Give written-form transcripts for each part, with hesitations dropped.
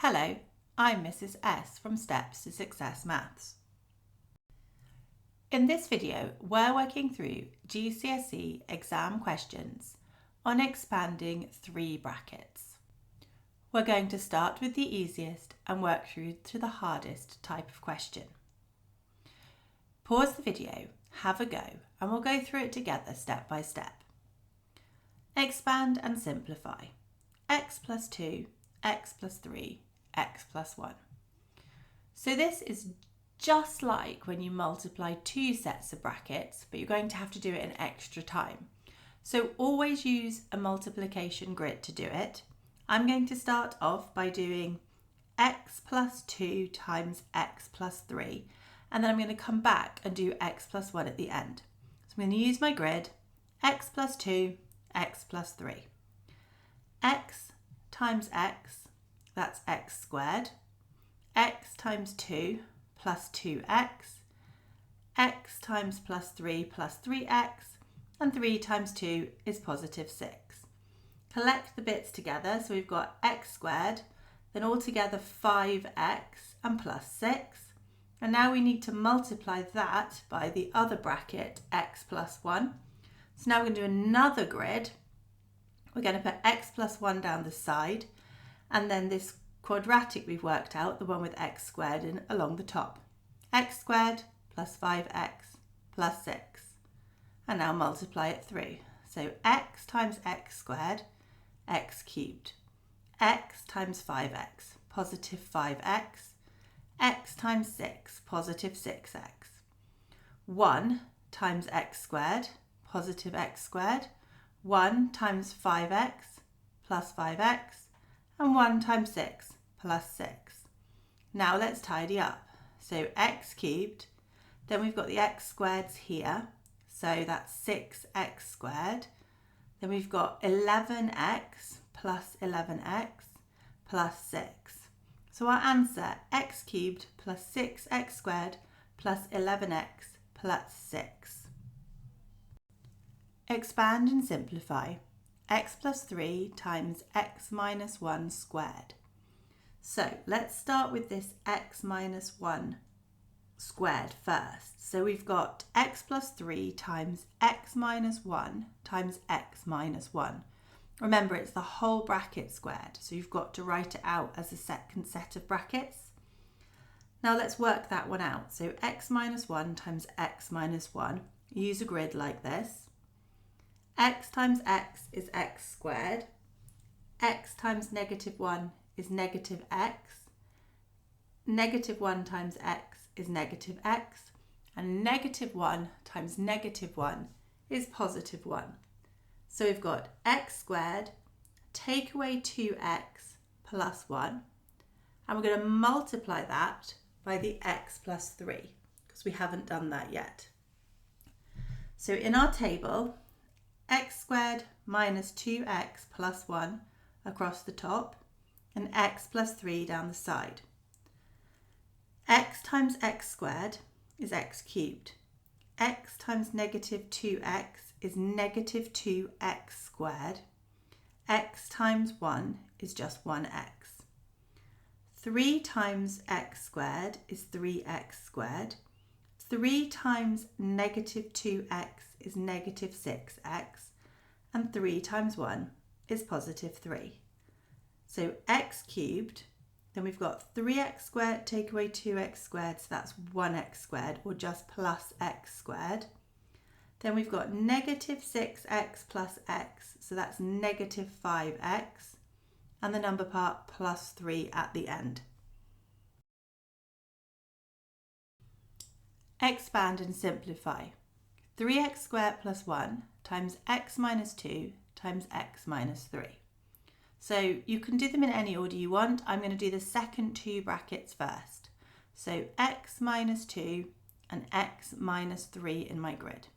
Hello, I'm Mrs. S from Steps to Success Maths. In this video, we're working through GCSE exam questions on expanding three brackets. We're going to start with the easiest and work through to the hardest type of question. Pause the video, have a go, and we'll go through it together step by step. Expand and simplify. X plus 2, x plus 3, x plus 1. So this is just like when you multiply two sets of brackets, but you're going to have to do it in extra time. So always use a multiplication grid to do it. I'm going to start off by doing x plus 2 times x plus 3, and then I'm going to come back and do x plus 1 at the end. So I'm going to use my grid, x plus 2, x plus 3. X times x, that's x squared. X times 2 plus 2x. X times plus 3 plus 3x. And 3 times 2 is positive 6. Collect the bits together, so we've got x squared, then altogether 5x and plus 6. And now we need to multiply that by the other bracket, x plus 1. So now we're going to do another grid. We're going to put x plus 1 down the side, and then this quadratic we've worked out, the one with x squared in along the top. X squared plus 5x plus 6. And now multiply it through. So x times x squared, x cubed. X times 5x, positive 5x. X times 6, positive 6x. 1 times x squared, positive x squared. 1 times 5x plus 5x. And 1 times 6 plus 6. Now let's tidy up. So x cubed, then we've got the x squareds here, so that's 6x squared. Then we've got 11x plus 11x plus 6. So our answer, x cubed plus 6x squared plus 11x plus 6. Expand and simplify. X plus 3 times x minus 1 squared. So let's start with this x minus 1 squared first. So we've got x plus 3 times x minus 1 times x minus 1. Remember, it's the whole bracket squared, so you've got to write it out as a second set of brackets. Now let's work that one out. So x minus 1 times x minus 1. Use a grid like this. X times x is x squared. X times negative 1 is negative x. Negative 1 times x is negative x. And negative 1 times negative 1 is positive 1. So we've got x squared, take away 2x plus 1. And we're going to multiply that by the x plus 3, because we haven't done that yet. So in our table, x squared minus 2x plus 1 across the top, and x plus 3 down the side. X times x squared is x cubed. X times negative 2x is negative 2x squared. X times 1 is just 1x. 3 times x squared is 3x squared. 3 times negative 2x is negative 6x, and 3 times 1 is positive 3. So x cubed, then we've got 3x squared, take away 2x squared, so that's 1x squared, or just plus x squared. Then we've got negative 6x plus x, so that's negative 5x, and the number part plus 3 at the end. Expand and simplify. 3x squared plus 1 times x minus 2 times x minus 3. So you can do them in any order you want. I'm going to do the second two brackets first. So x minus 2 and x minus 3 in my grid.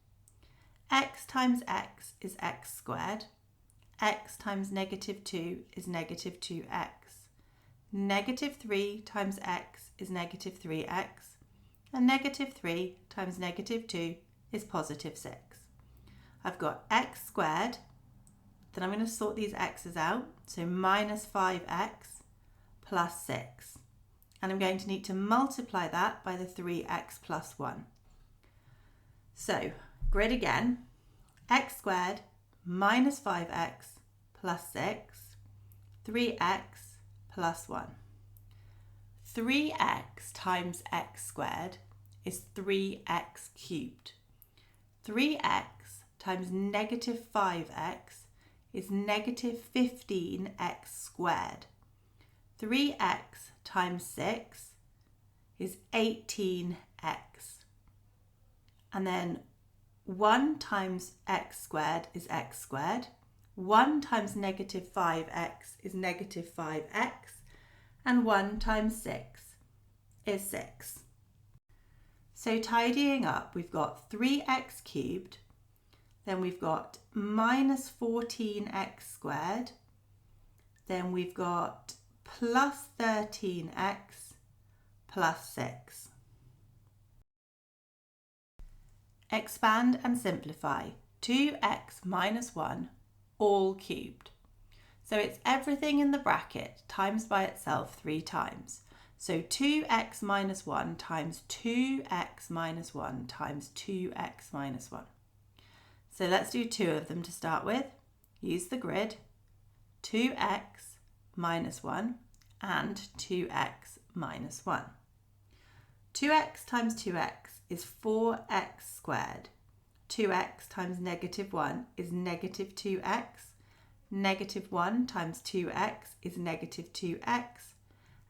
X times x is x squared. X times negative 2 is negative 2x. Negative 3 times x is negative 3x. And negative 3 times negative 2 is positive 6. I've got x squared, then I'm going to sort these x's out. So minus 5x plus 6. And I'm going to need to multiply that by the 3x plus 1. So, grid again, x squared minus 5x plus 6, 3x plus 1. 3x times x squared is 3x cubed. 3x times negative 5x is negative 15x squared. 3x times 6 is 18x. And then 1 times x squared is x squared. 1 times negative 5x is negative 5x. And 1 times 6 is 6. So tidying up, we've got 3x cubed, then we've got minus 14x squared, then we've got plus 13x plus 6. Expand and simplify. 2x minus 1 all cubed. So it's everything in the bracket times by itself 3 times. So 2x minus 1 times 2x minus 1 times 2x minus 1. So let's do 2 of them to start with. Use the grid. 2x minus 1 and 2x minus 1. 2x times 2x is 4x squared. 2x times negative 1 is negative 2x. Negative 1 times 2x is negative 2x.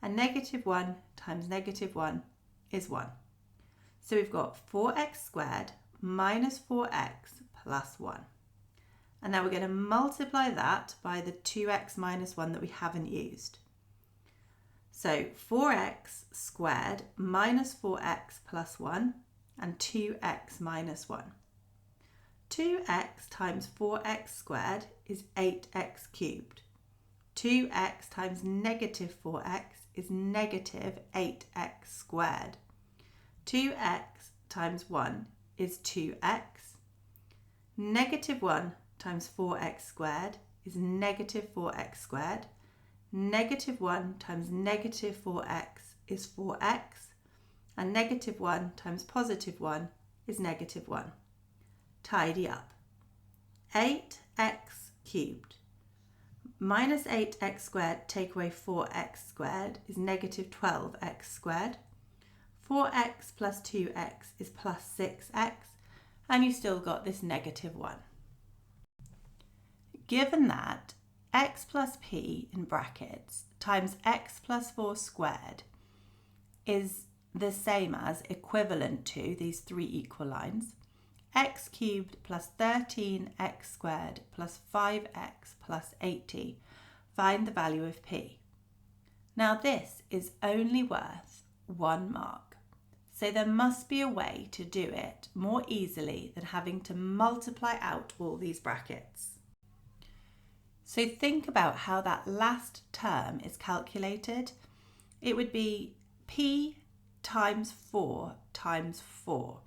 And negative 1 times negative 1 is 1. So we've got 4x squared minus 4x plus 1. And now we're going to multiply that by the 2x minus 1 that we haven't used. So 4x squared minus 4x plus 1 and 2x minus 1. 2x times 4x squared is 8x cubed. 2x times negative 4x is negative 8x squared. 2x times 1 is 2x. Negative 1 times 4x squared is negative 4x squared. Negative 1 times negative 4x is 4x. And negative 1 times positive 1 is negative 1. Tidy up. 8x cubed minus 8x squared take away 4x squared is negative 12x squared. 4x plus 2x is plus 6x, and you've still got this negative 1. Given that x plus p in brackets times x plus 4 squared is the same as, equivalent to, these 3 equal lines, x cubed plus 13x squared plus 5x plus 80, find the value of p. Now this is only worth 1 mark, so there must be a way to do it more easily than having to multiply out all these brackets. So think about how that last term is calculated. It would be p times 4 times 4.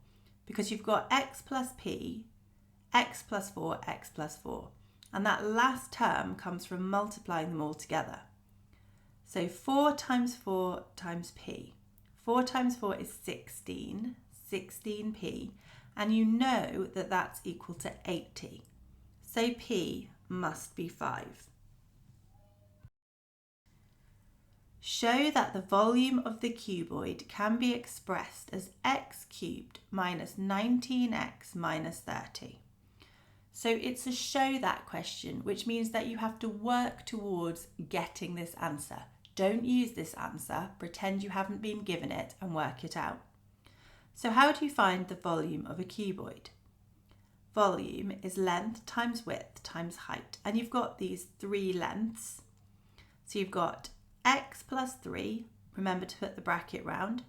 Because you've got x plus p, x plus 4, x plus 4. And that last term comes from multiplying them all together. So 4 times 4 times p. 4 times 4 is 16, 16p. And you know that that's equal to 80. So p must be 5. Show that the volume of the cuboid can be expressed as x cubed minus 19x minus 30. So it's a show that question, which means that you have to work towards getting this answer. Don't use this answer, pretend you haven't been given it and work it out. So how do you find the volume of a cuboid? Volume is length times width times height, and you've got these 3 lengths. So you've got x plus 3, remember to put the bracket round,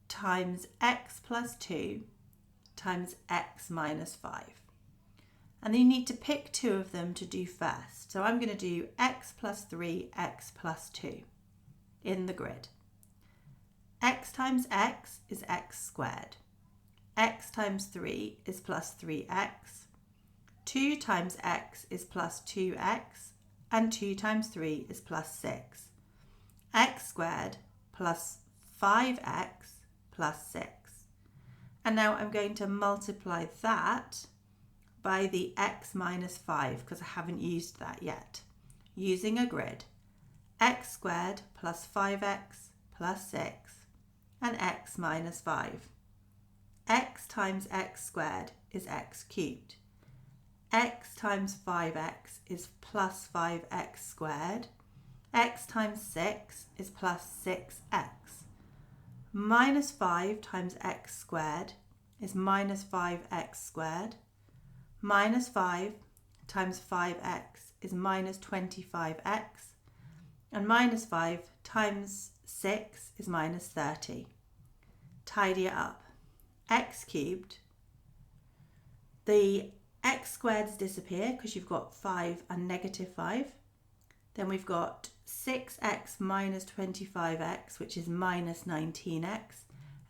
times x plus 2 times x minus 5. And then you need to pick 2 of them to do first. So I'm going to do x plus 3, x plus 2 in the grid. X times x is x squared. X times 3 is plus 3x. 2 times x is plus 2x. And 2 times 3 is plus 6. X squared plus 5x plus 6. And now I'm going to multiply that by the x minus 5 because I haven't used that yet. Using a grid, x squared plus 5x plus 6 and x minus 5. X times x squared is x cubed. X times 5x is plus 5x squared. X times 6 is plus 6x. Minus 5 times x squared is minus 5x squared. Minus 5 times 5x is minus 25x. And minus 5 times 6 is minus 30. Tidy it up. X cubed. The x squareds disappear because you've got 5 and negative 5. Then we've got 6x minus 25x, which is minus 19x.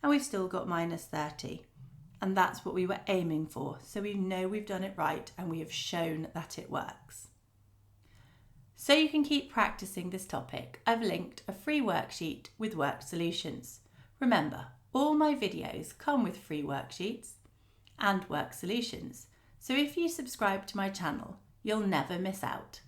And we've still got minus 30. And that's what we were aiming for. So we know we've done it right and we have shown that it works. So you can keep practicing this topic, I've linked a free worksheet with worked solutions. Remember, all my videos come with free worksheets and work solutions. So if you subscribe to my channel, you'll never miss out.